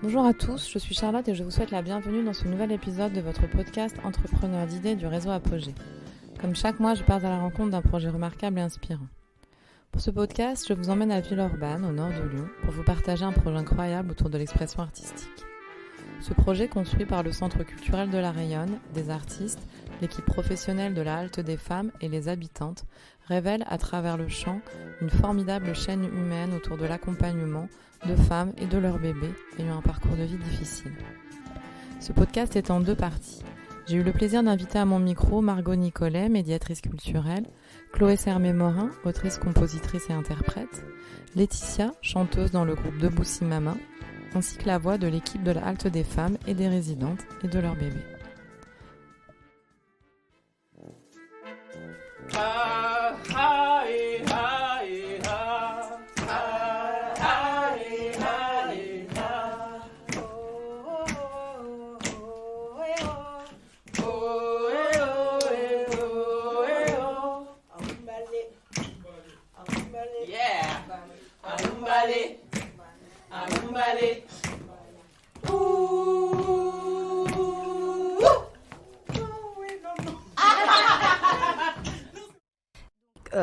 Bonjour à tous, je suis Charlotte et je vous souhaite la bienvenue dans ce nouvel épisode de votre podcast Entrepreneurs d'idées du réseau Apogée. Comme chaque mois, je pars à la rencontre d'un projet remarquable et inspirant. Pour ce podcast, je vous emmène à Villeurbanne, au nord de Lyon, pour vous partager un projet incroyable autour de l'expression artistique. Ce projet, construit par le Centre culturel de la Rayonne, des artistes, l'équipe professionnelle de la Halte des Femmes et les habitantes, révèle à travers le chant une formidable chaîne humaine autour de l'accompagnement de femmes et de leurs bébés ayant un parcours de vie difficile. Ce podcast est en 2 parties. J'ai eu le plaisir d'inviter à mon micro Margot Nicolet, médiatrice culturelle, Chloé Sermé-Morin, autrice, compositrice et interprète, Laetitia, chanteuse dans le groupe Debout Si Mama, ainsi que la voix de l'équipe de la Halte des Femmes et des résidentes et de leurs bébés.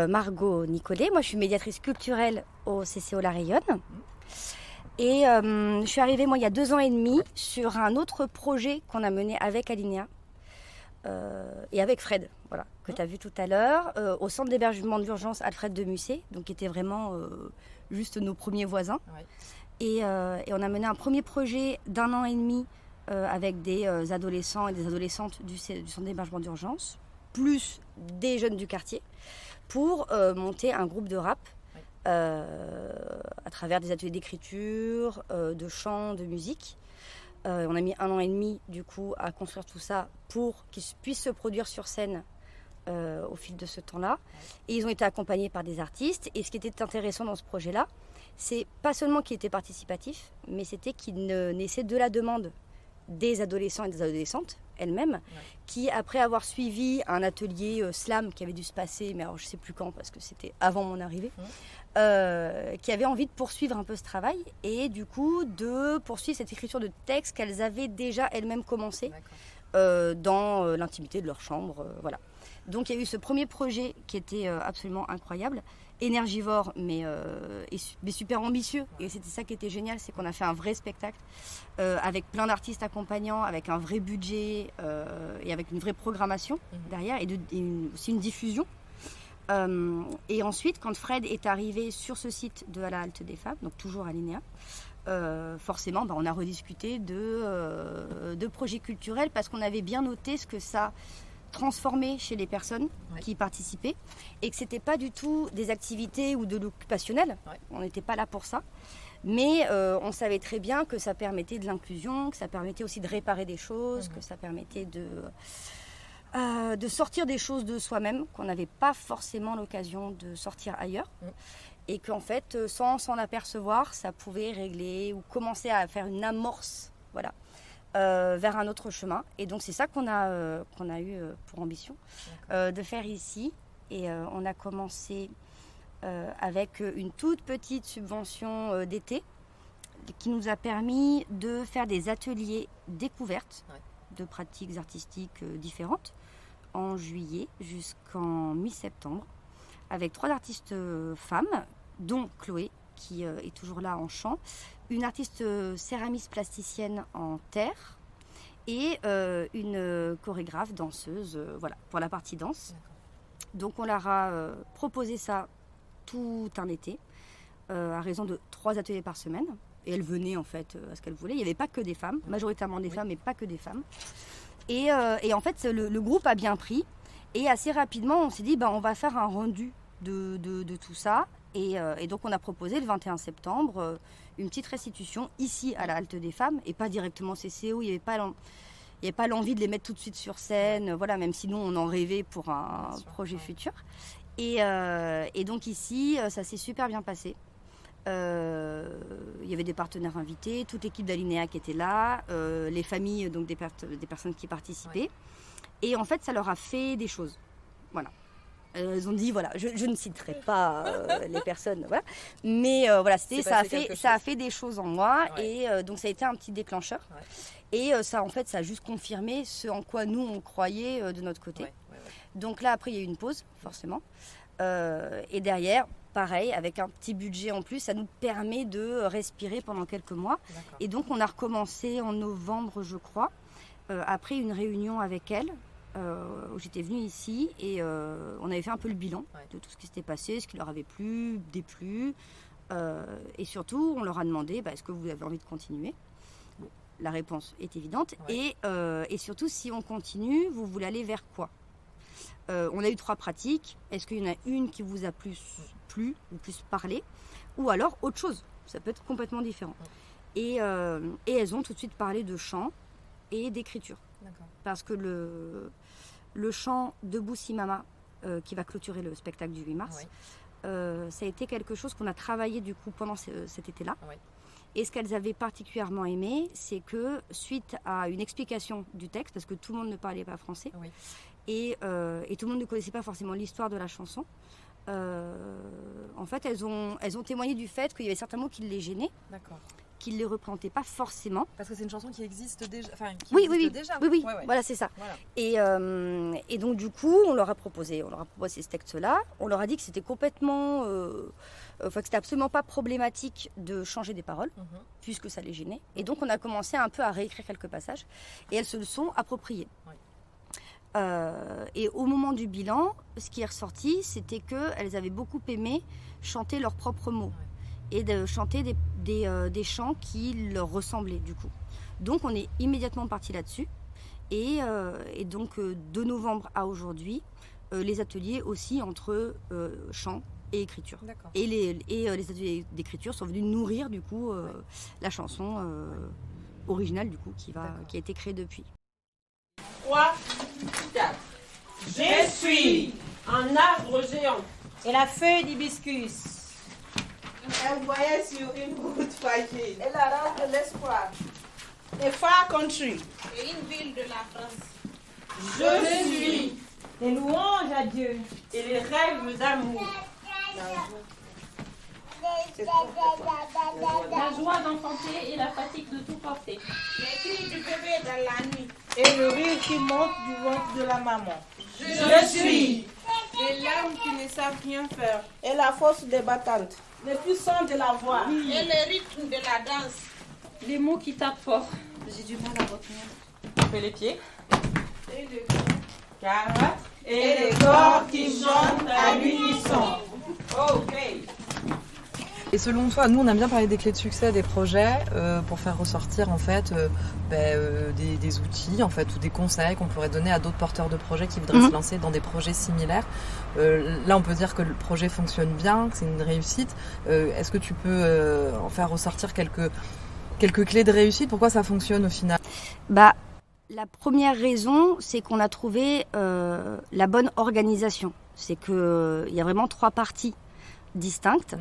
Margot Nicolet, moi je suis médiatrice culturelle au CCO La Rayonne et je suis arrivée il y a 2 ans et demi sur un autre projet qu'on a mené avec Alinéa et avec Fred, que tu as vu tout à l'heure, au centre d'hébergement d'urgence Alfred de Musset, donc qui était vraiment juste nos premiers voisins. Ouais. Et on a mené un premier projet d'1 an et demi avec des adolescents et des adolescentes du centre d'hébergement d'urgence, plus des jeunes du quartier, pour monter un groupe de rap à travers des ateliers d'écriture, de chant, de musique. On a mis 1 an et demi du coup à construire tout ça pour qu'ils puissent se produire sur scène au fil de ce temps-là. Et ils ont été accompagnés par des artistes. Et ce qui était intéressant dans ce projet-là, c'est pas seulement qu'il était participatif, mais c'était qu'il naissait de la demande des adolescents et des adolescentes elles-mêmes, qui après avoir suivi un atelier slam qui avait dû se passer, mais alors je sais plus quand parce que c'était avant mon arrivée, qui avaient envie de poursuivre un peu ce travail et du coup de poursuivre cette écriture de texte qu'elles avaient déjà elles-mêmes commencé dans l'intimité de leur chambre, voilà. Donc il y a eu ce premier projet qui était absolument incroyable, énergivore mais super ambitieux, et c'était ça qui était génial, c'est qu'on a fait un vrai spectacle avec plein d'artistes accompagnants, avec un vrai budget et avec une vraie programmation derrière et aussi une diffusion. Et ensuite, quand Fred est arrivé sur ce site de la Halte des Femmes, donc toujours à Linéa, forcément on a rediscuté de projets culturels parce qu'on avait bien noté ce que ça transformé chez les personnes qui y participaient et que c'était pas du tout des activités ou de l'occupationnel, on n'était pas là pour ça, mais on savait très bien que ça permettait de l'inclusion, que ça permettait aussi de réparer des choses, que ça permettait de sortir des choses de soi-même qu'on n'avait pas forcément l'occasion de sortir ailleurs, et qu'en fait sans s'en apercevoir ça pouvait régler ou commencer à faire une amorce, vers un autre chemin. Et donc c'est ça qu'on a eu pour ambition de faire ici. Et on a commencé avec une toute petite subvention d'été qui nous a permis de faire des ateliers découvertes de pratiques artistiques différentes en juillet jusqu'en mi-septembre avec 3 artistes femmes, dont Chloé qui est toujours là en chant, une artiste céramiste plasticienne en terre et une chorégraphe danseuse, pour la partie danse. Donc on leur a proposé ça tout un été, à raison de 3 ateliers par semaine. Et elles venaient en fait à ce qu'elles voulaient. Il n'y avait pas que des femmes, majoritairement des femmes, mais pas que des femmes. Et en fait le groupe a bien pris. Et assez rapidement on s'est dit on va faire un rendu de tout ça. Et donc on a proposé le 21 septembre une petite restitution ici à la Halte des Femmes et pas directement au CCO. Il n'y avait pas l'envie de les mettre tout de suite sur scène, même si nous on en rêvait pour un projet futur. Et donc ici ça s'est super bien passé. Il y avait des partenaires invités, toute l'équipe d'Alinéa qui était là, les familles donc des personnes qui participaient. Et en fait ça leur a fait des choses. Voilà. Elles ont dit, voilà, je ne citerai pas les personnes, voilà. Mais voilà, ça a fait des choses en moi. Et donc ça a été un petit déclencheur. Et ça a juste confirmé ce en quoi nous, on croyait de notre côté. Donc là, après, il y a eu une pause, forcément. Et derrière, pareil, avec un petit budget en plus, ça nous permet de respirer pendant quelques mois. D'accord. Et donc, on a recommencé en novembre, je crois, après une réunion avec elle, où j'étais venue ici, et on avait fait un peu le bilan de tout ce qui s'était passé, ce qui leur avait plu, déplu. Et surtout, on leur a demandé, est-ce que vous avez envie de continuer ? Bon, la réponse est évidente. Et surtout, si on continue, vous voulez aller vers quoi ? On a eu 3 pratiques. Est-ce qu'il y en a une qui vous a plus plu ou plus parlé ? Ou alors autre chose. Ça peut être complètement différent. Et elles ont tout de suite parlé de chant et d'écriture. D'accord. Parce que le chant Debout Si Mama, qui va clôturer le spectacle du 8 mars, ça a été quelque chose qu'on a travaillé du coup pendant cet été-là. Et ce qu'elles avaient particulièrement aimé, c'est que suite à une explication du texte, parce que tout le monde ne parlait pas français, et tout le monde ne connaissait pas forcément l'histoire de la chanson, en fait, elles ont témoigné du fait qu'il y avait certains mots qui les gênaient, qu'ils ne les représentaient pas forcément. Parce que c'est une chanson qui existe déjà. Oui, voilà, c'est ça. Voilà. Et donc, du coup, on leur a proposé ce texte-là. On leur a dit que c'était complètement... que c'était absolument pas problématique de changer des paroles, puisque ça les gênait. Et donc, on a commencé un peu à réécrire quelques passages. Et elles se le sont appropriées. Et au moment du bilan, ce qui est ressorti, c'était qu'elles avaient beaucoup aimé chanter leurs propres mots et de chanter des chants qui leur ressemblaient du coup. Donc on est immédiatement parti là-dessus et donc de novembre à aujourd'hui, les ateliers aussi entre chant et écriture. Et les ateliers d'écriture sont venus nourrir du coup la chanson originale du coup qui a été créée depuis. 3, 4. Je suis un arbre géant et la feuille d'hibiscus. Un voyage sur une route fragile et la race de l'espoir. A far country et une ville de la France. Je suis des louanges à Dieu et les rêves d'amour. La joie d'enfanter et la fatigue de tout porter. Les cris du bébé dans la nuit. Et le rire qui monte du ventre de la maman. Je suis les larmes qui ne savent rien faire. Et la force des battantes. Le puissant de la voix. Et le rythme de la danse. Les mots qui tapent fort. J'ai du mal à retenir. On fait les pieds. Et le 4. Et les corps qui chantent à l'unisson. Ok. Et selon toi, nous on aime bien parler des clés de succès des projets pour faire ressortir en fait des outils en fait ou des conseils qu'on pourrait donner à d'autres porteurs de projets qui voudraient se lancer dans des projets similaires. Là on peut dire que le projet fonctionne bien, que c'est une réussite. Est-ce que tu peux en faire ressortir quelques clés de réussite? Pourquoi ça fonctionne au final? La première raison, c'est qu'on a trouvé la bonne organisation. C'est qu'il y a vraiment 3 parties distinctes.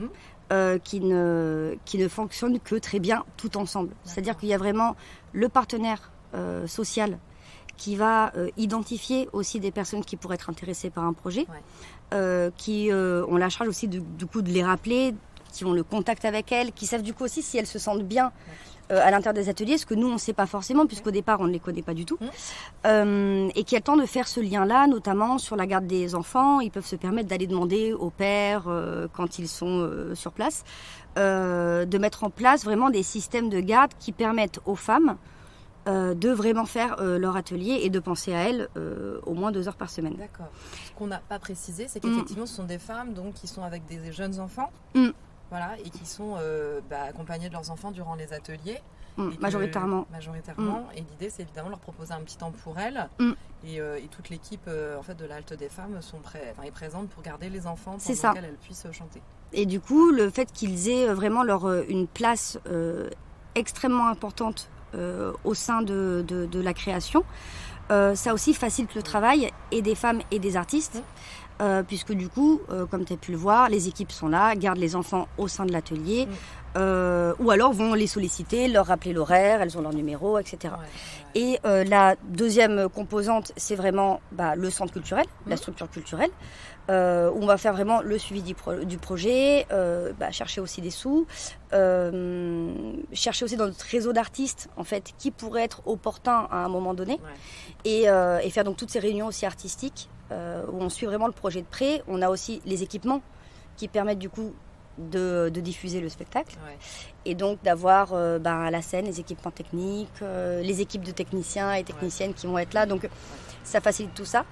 Qui ne fonctionnent que très bien tout ensemble. D'accord. C'est-à-dire qu'il y a vraiment le partenaire social qui va identifier aussi des personnes qui pourraient être intéressées par un projet, qui ont la charge aussi du coup de les rappeler, qui ont le contact avec elles, qui savent du coup aussi si elles se sentent bien à l'intérieur des ateliers, ce que nous on ne sait pas forcément puisqu'au départ on ne les connaît pas du tout, et qui a le temps de faire ce lien-là, notamment sur la garde des enfants. Ils peuvent se permettre d'aller demander au père quand ils sont sur place, de mettre en place vraiment des systèmes de garde qui permettent aux femmes de vraiment faire leur atelier et de penser à elles au moins 2 heures par semaine. D'accord. Ce qu'on n'a pas précisé, c'est qu'effectivement ce sont des femmes donc, qui sont avec des jeunes enfants. Voilà, et qui sont accompagnés de leurs enfants durant les ateliers. Majoritairement. Et l'idée, c'est évidemment leur proposer un petit temps pour elles. Et toute l'équipe en fait, de la Halte des Femmes est présente pour garder les enfants pendant qu'elles puissent chanter. Et du coup, le fait qu'ils aient vraiment une place extrêmement importante au sein de la création, ça aussi facilite le travail et des femmes et des artistes. Puisque du coup, comme tu as pu le voir, les équipes sont là, gardent les enfants au sein de l'atelier, ou alors vont les solliciter, leur rappeler l'horaire, elles ont leur numéro, etc. Et la deuxième composante, c'est vraiment le centre culturel, la structure culturelle, où on va faire vraiment le suivi du projet, chercher aussi des sous, chercher aussi dans notre réseau d'artistes en fait qui pourrait être opportun à un moment donné, et faire donc toutes ces réunions aussi artistiques où on suit vraiment le projet de près. On a aussi les équipements qui permettent du coup de diffuser le spectacle, et donc d'avoir à la scène les équipements techniques, les équipes de techniciens et techniciennes qui vont être là, donc ça facilite tout ça.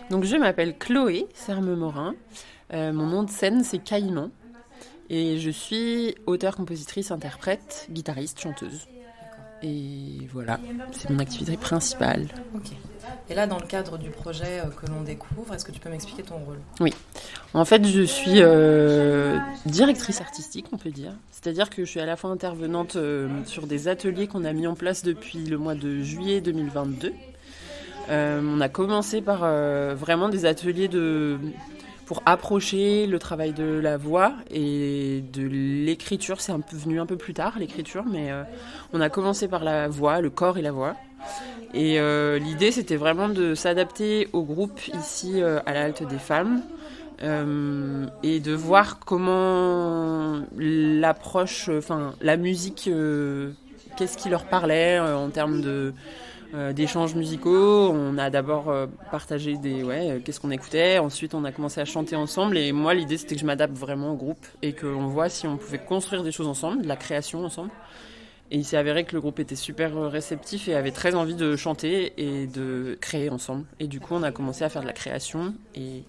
Donc je m'appelle Chloé Serme-Morin, mon nom de scène c'est Caïman et je suis auteure, compositrice, interprète, guitariste, chanteuse. Et voilà, c'est mon activité principale. Ok. Et là, dans le cadre du projet que l'on découvre, est-ce que tu peux m'expliquer ton rôle ? Oui. En fait, je suis directrice artistique, on peut dire. C'est-à-dire que je suis à la fois intervenante sur des ateliers qu'on a mis en place depuis le mois de juillet 2022. On a commencé par vraiment des ateliers pour approcher le travail de la voix et de l'écriture. C'est venu un peu plus tard, l'écriture, mais on a commencé par la voix, le corps et la voix. Et l'idée, c'était vraiment de s'adapter au groupe ici à la Halte des Femmes et de voir comment l'approche, la musique, qu'est-ce qui leur parlait en termes d'échanges musicaux. On a d'abord partagé qu'est-ce qu'on écoutait, ensuite on a commencé à chanter ensemble, et moi l'idée c'était que je m'adapte vraiment au groupe et qu'on voit si on pouvait construire des choses ensemble, de la création ensemble. Et il s'est avéré que le groupe était super réceptif et avait très envie de chanter et de créer ensemble, et du coup on a commencé à faire de la création, et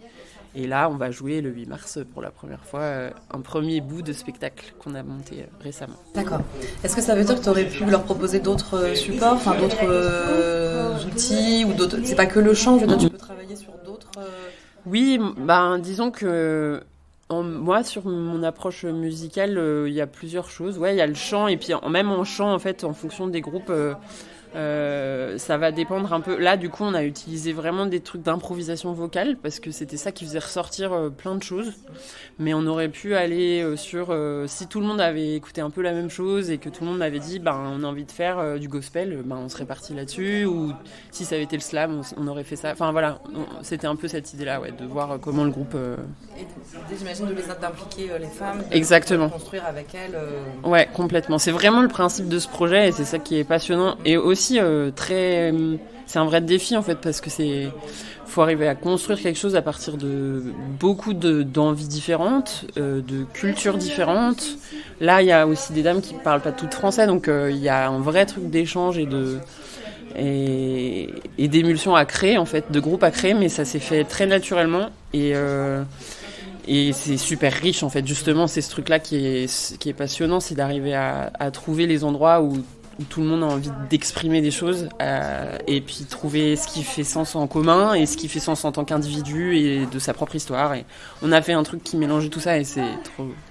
là on va jouer le 8 mars pour la première fois un premier bout de spectacle qu'on a monté récemment. D'accord. Est-ce que ça veut dire que tu aurais pu leur proposer d'autres supports, d'autres outils, ou d'autres... C'est pas que le chant, je veux dire, tu peux travailler sur d'autres... Oui, disons que moi, sur mon approche musicale, il y a plusieurs choses. Ouais, il y a le chant, et puis même en chant, en fait, en fonction des groupes, ça va dépendre un peu. Là, du coup, on a utilisé vraiment des trucs d'improvisation vocale, parce que c'était ça qui faisait ressortir plein de choses. Mais on aurait pu aller sur... si tout le monde avait écouté un peu la même chose et que tout le monde m'avait dit on a envie de faire du gospel, on serait parti là-dessus. Ou si ça avait été le slam, on aurait fait ça. Enfin voilà, c'était un peu cette idée-là, de voir comment le groupe... Et j'imagine d'impliquer les femmes, exactement. De construire avec elles. Ouais, complètement. C'est vraiment le principe de ce projet, et c'est ça qui est passionnant. Et aussi c'est un vrai défi en fait, parce que faut arriver à construire quelque chose à partir de beaucoup d'envies différentes, de cultures différentes. Là, il y a aussi des dames qui parlent pas toutes français, donc il y a un vrai truc d'échange et d'émulsion à créer en fait, de groupe à créer, mais ça s'est fait très naturellement, et c'est super riche en fait. Justement, c'est ce truc-là qui est passionnant, c'est d'arriver à trouver les endroits où où tout le monde a envie d'exprimer des choses et puis trouver ce qui fait sens en commun et ce qui fait sens en tant qu'individu et de sa propre histoire. Et on a fait un truc qui mélangeait tout ça et c'est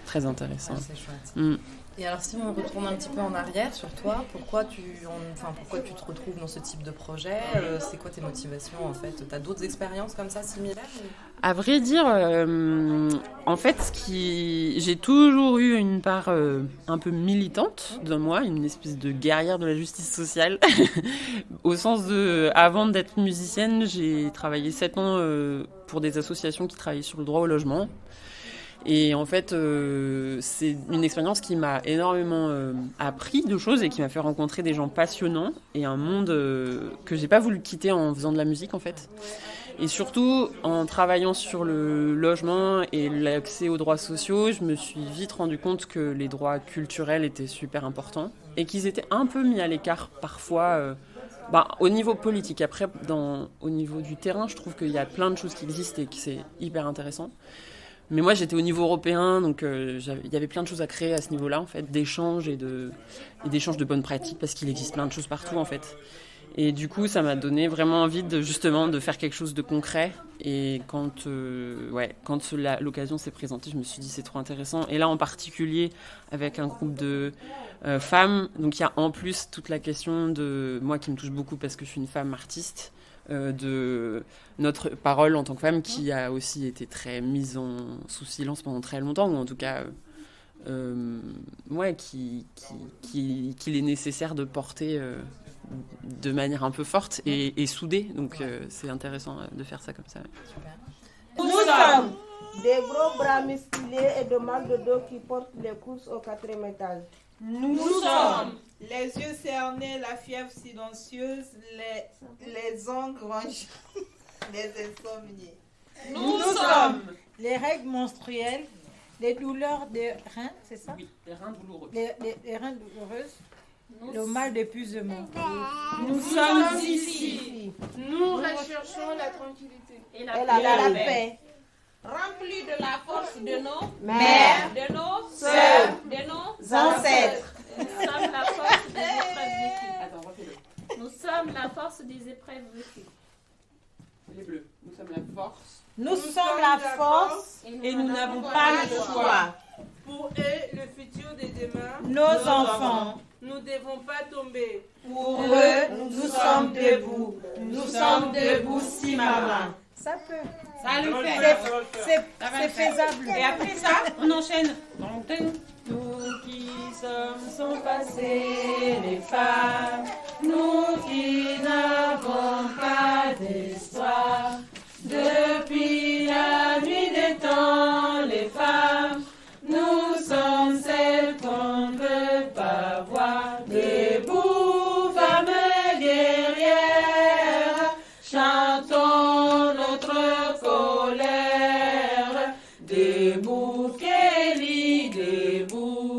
très intéressant. C'est chouette. Et alors si on retourne un petit peu en arrière sur toi, pourquoi tu te retrouves dans ce type de projet ? C'est quoi tes motivations en fait ? T'as d'autres expériences comme ça similaires ? À vrai dire, en fait, j'ai toujours eu une part un peu militante de moi, une espèce de guerrière de la justice sociale. Au sens de, avant d'être musicienne, j'ai travaillé 7 ans pour des associations qui travaillaient sur le droit au logement. Et en fait, c'est une expérience qui m'a énormément appris de choses et qui m'a fait rencontrer des gens passionnants et un monde que j'ai pas voulu quitter en faisant de la musique en fait. Et surtout, en travaillant sur le logement et l'accès aux droits sociaux, je me suis vite rendu compte que les droits culturels étaient super importants et qu'ils étaient un peu mis à l'écart parfois au niveau politique. Après, au niveau du terrain, je trouve qu'il y a plein de choses qui existent et que c'est hyper intéressant. Mais moi, j'étais au niveau européen, donc il y avait plein de choses à créer à ce niveau-là, en fait, d'échanges et d'échanges de bonnes pratiques, parce qu'il existe plein de choses partout, en fait. Et du coup, ça m'a donné vraiment envie justement de faire quelque chose de concret. Et quand l'occasion s'est présentée, je me suis dit c'est trop intéressant. Et là, en particulier, avec un groupe de femmes, donc il y a en plus toute la question de moi qui me touche beaucoup parce que je suis une femme artiste. De notre parole en tant que femme qui a aussi été très mise sous silence pendant très longtemps, ou en tout cas qu'il est nécessaire de porter de manière un peu forte et soudée, donc c'est intéressant de faire ça comme ça. Super. Nous sommes des gros bras musclés et de mal de dos qui portent les courses au 4e étage. Nous sommes les yeux cernés, la fièvre silencieuse, les ongles rangés, les insomniés. Nous sommes les règles menstruelles, les douleurs des reins, c'est ça ? Oui, les reins douloureux. Les reins douloureuses, le mal d'épuisement. Nous sommes ici. Nous recherchons la tranquillité Et la paix. remplis de la force de nos Mères, de nos sœurs, de nos ancêtres. Nous sommes la force des épreuves vécues. Attends, refais-le. Nous sommes la force des épreuves vécues. Les bleus, nous sommes la force. Nous sommes la force Et nous n'avons pas le choix. Pour eux, le futur de demain, nos enfants. nous ne devons pas tomber. Pour eux, nous sommes debout. Nous sommes debout, si maman. Ça peut. Ça le fait. C'est faisable. Et après ça, on enchaîne. Nous qui sont passés les femmes, nous qui n'avons pas d'histoire, depuis la nuit des temps, les femmes, nous sommes celles qu'on ne veut pas voir. Debout, femmes guerrières, chantons notre colère. Debout, Kelly, debout.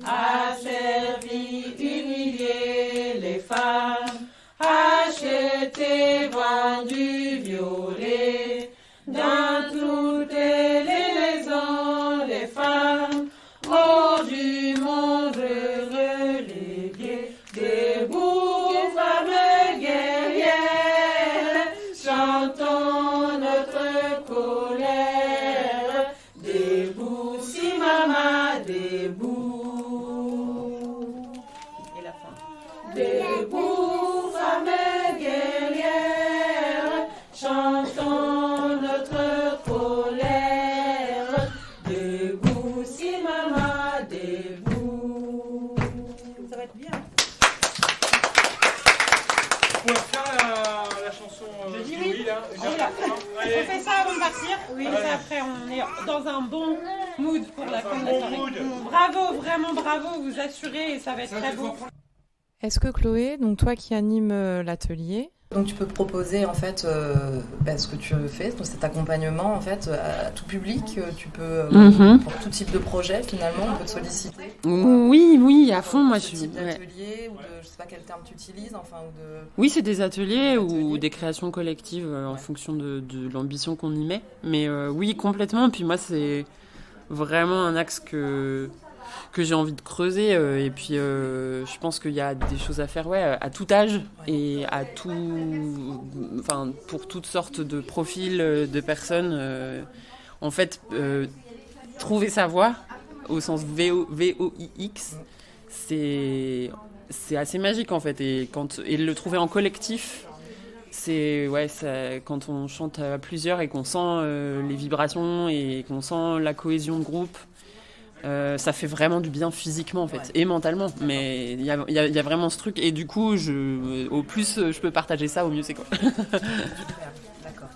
Asservi, humilié les femmes, acheté, vendu, violé. Dans toutes les maisons, les femmes, hors du monde reléguées. Debout, femmes guerrières, chantons notre colère. Debout, si maman, debout. Et la fin. Debout, femmes guerrières, chantons notre colère. Debout, si maman, debout. Ça va être bien. On va faire la chanson Je dis Chloé, oui. là. On fait ça avant de partir. Oui, Allez. ça après on est dans un bon mood pour la fin de la bon soirée. mood. Bravo, vraiment bravo, vous assurez et ça va être très beau. Est-ce que Chloé, donc toi qui animes l'atelier, donc tu peux proposer en fait ce que tu fais, donc cet accompagnement en fait à tout public, tu peux pour tout type de projet finalement, on peut te solliciter. Oui, à fond, moi je Ce suis. type Ouais. d'atelier ou de, je sais pas quel terme tu utilises, enfin ou de. Oui, c'est des ateliers ou Ateliers. des créations collectives en fonction de l'ambition qu'on y met. Mais oui, complètement. Puis moi, c'est vraiment un axe que j'ai envie de creuser. Et puis, je pense qu'il y a des choses à faire à tout âge et pour toutes sortes de profils de personnes. En fait, trouver sa voie, au sens VOIX, c'est assez magique en fait. Et le trouver en collectif, quand on chante à plusieurs et qu'on sent les vibrations et qu'on sent la cohésion de groupe, ça fait vraiment du bien physiquement en fait, et mentalement. Mais il y a vraiment ce truc, et du coup, au plus je peux partager ça, au mieux c'est quoi. D'accord.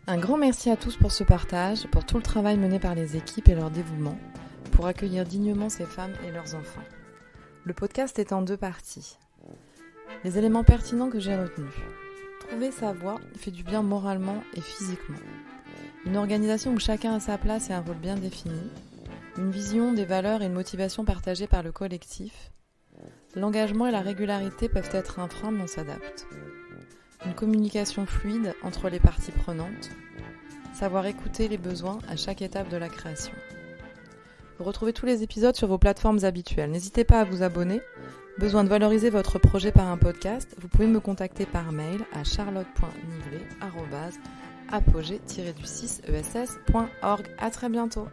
Un grand merci à tous pour ce partage, pour tout le travail mené par les équipes et leur dévouement, pour accueillir dignement ces femmes et leurs enfants. Le podcast est en 2 parties. Les éléments pertinents que j'ai retenus. Trouver sa voie fait du bien moralement et physiquement. Une organisation où chacun a sa place et un rôle bien défini. Une vision, des valeurs et une motivation partagées par le collectif. L'engagement et la régularité peuvent être un frein, mais on s'adapte. Une communication fluide entre les parties prenantes. Savoir écouter les besoins à chaque étape de la création. Vous retrouvez tous les épisodes sur vos plateformes habituelles. N'hésitez pas à vous abonner. Besoin de valoriser votre projet par un podcast, vous pouvez me contacter par mail à charlotte.niglet@apogée-6ess.org. À très bientôt.